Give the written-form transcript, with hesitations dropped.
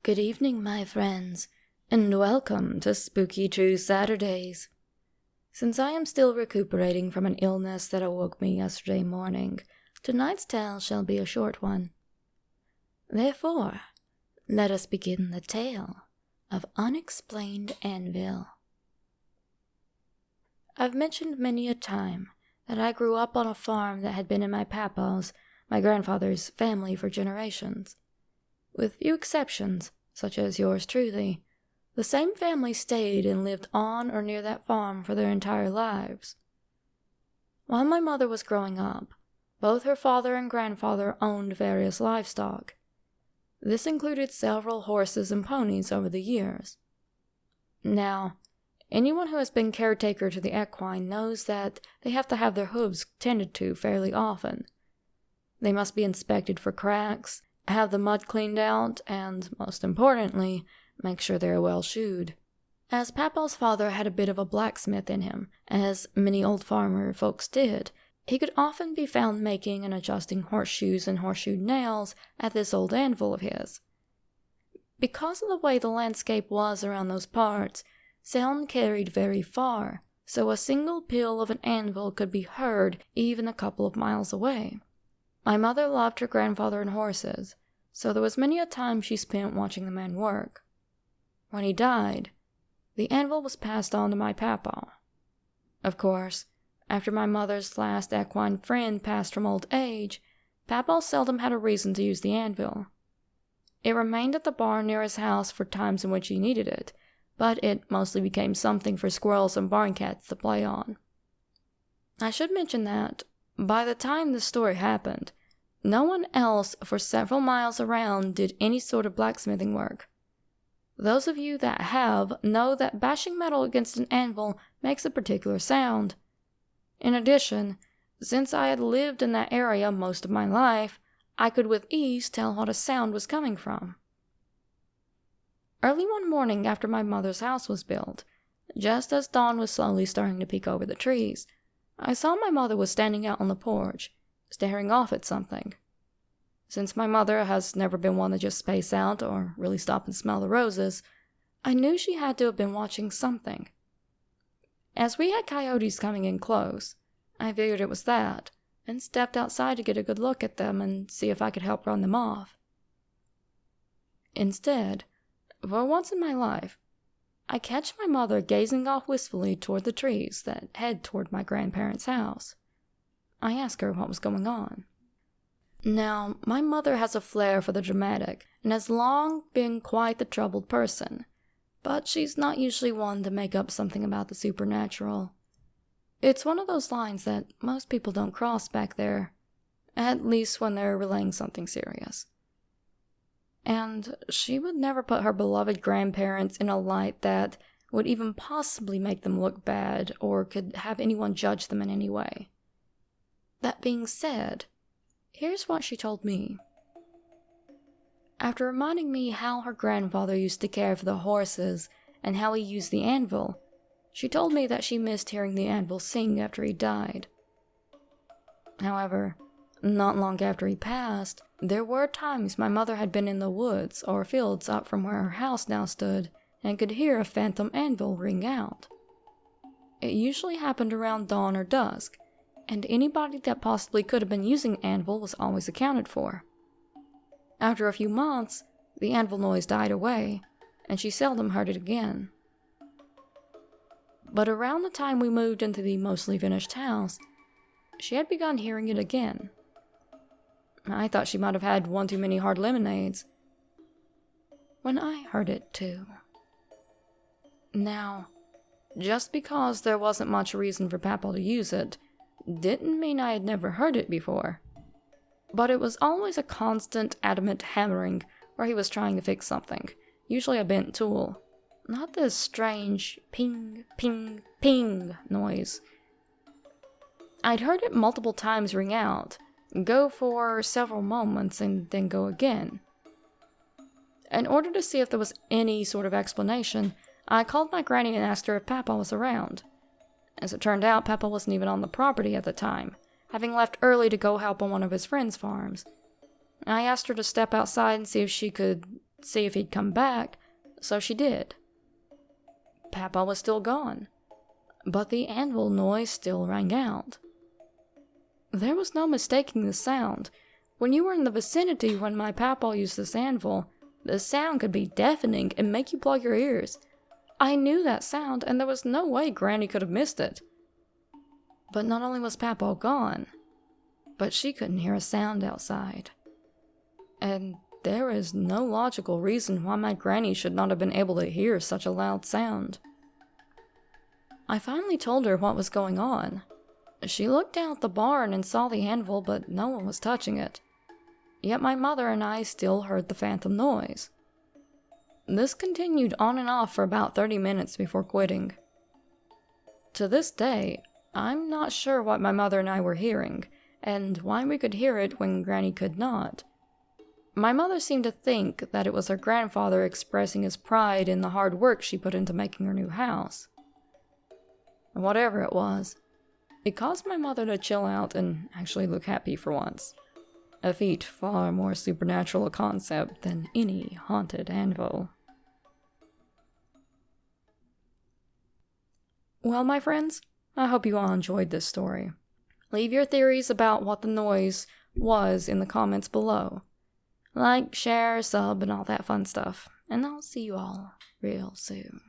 Good evening, my friends, and welcome to Spooky True Saturdays. Since I am still recuperating from an illness that awoke me yesterday morning, tonight's tale shall be a short one. Therefore, let us begin the tale of Unexplained Anvil. I've mentioned many a time that I grew up on a farm that had been in my papa's, my grandfather's, family for generations. With few exceptions, such as yours truly, the same family stayed and lived on or near that farm for their entire lives. While my mother was growing up, both her father and grandfather owned various livestock. This included several horses and ponies over the years. Now, anyone who has been caretaker to the equine knows that they have to have their hooves tended to fairly often. They must be inspected for cracks, have the mud cleaned out, and, most importantly, make sure they are well shoed. As Papa's father had a bit of a blacksmith in him, as many old farmer folks did, he could often be found making and adjusting horseshoes and horseshoe nails at this old anvil of his. Because of the way the landscape was around those parts, sound carried very far, so a single peal of an anvil could be heard even a couple of miles away. My mother loved her grandfather and horses, so there was many a time she spent watching the man work. When he died, the anvil was passed on to my papa. Of course, after my mother's last equine friend passed from old age, Papa seldom had a reason to use the anvil. It remained at the barn near his house for times in which he needed it, but it mostly became something for squirrels and barn cats to play on. I should mention that, by the time this story happened, no one else for several miles around did any sort of blacksmithing work. Those of you that have know that bashing metal against an anvil makes a particular sound. In addition, since I had lived in that area most of my life, I could with ease tell what a sound was coming from. Early one morning after my mother's house was built, just as dawn was slowly starting to peek over the trees, I saw my mother was standing out on the porch, staring off at something. Since my mother has never been one to just space out or really stop and smell the roses, I knew she had to have been watching something. As we had coyotes coming in close, I figured it was that, and stepped outside to get a good look at them and see if I could help run them off. Instead, for once in my life, I catch my mother gazing off wistfully toward the trees that head toward my grandparents' house. I ask her what was going on. Now, my mother has a flair for the dramatic, and has long been quite the troubled person, but she's not usually one to make up something about the supernatural. It's one of those lines that most people don't cross back there, at least when they're relaying something serious. And she would never put her beloved grandparents in a light that would even possibly make them look bad or could have anyone judge them in any way. That being said, here's what she told me. After reminding me how her grandfather used to care for the horses and how he used the anvil, she told me that she missed hearing the anvil sing after he died. However, not long after he passed, there were times my mother had been in the woods or fields up from where her house now stood and could hear a phantom anvil ring out. It usually happened around dawn or dusk, and anybody that possibly could have been using anvil was always accounted for. After a few months, the anvil noise died away, and she seldom heard it again. But around the time we moved into the mostly finished house, she had begun hearing it again. I thought she might have had one too many hard lemonades, when I heard it too. Now, just because there wasn't much reason for Papa to use it, didn't mean I had never heard it before. But it was always a constant, adamant hammering where he was trying to fix something, usually a bent tool. Not this strange ping, ping, ping noise. I'd heard it multiple times ring out, go for several moments, and then go again. In order to see if there was any sort of explanation, I called my granny and asked her if Papa was around. As it turned out, Papa wasn't even on the property at the time, having left early to go help on one of his friends' farms. I asked her to step outside and see if she could see if he'd come back, so she did. Papa was still gone, but the anvil noise still rang out. There was no mistaking the sound. When you were in the vicinity when my papa used this anvil, the sound could be deafening and make you plug your ears. I knew that sound, and there was no way Granny could have missed it. But not only was Papa gone, but she couldn't hear a sound outside. And there is no logical reason why my Granny should not have been able to hear such a loud sound. I finally told her what was going on. She looked down at the barn and saw the anvil, but no one was touching it. Yet my mother and I still heard the phantom noise. This continued on and off for about 30 minutes before quitting. To this day, I'm not sure what my mother and I were hearing, and why we could hear it when Granny could not. My mother seemed to think that it was her grandfather expressing his pride in the hard work she put into making her new house. Whatever it was, it caused my mother to chill out and actually look happy for once. A feat far more supernatural a concept than any haunted anvil. Well, my friends, I hope you all enjoyed this story. Leave your theories about what the noise was in the comments below. Like, share, sub, and all that fun stuff. And I'll see you all real soon.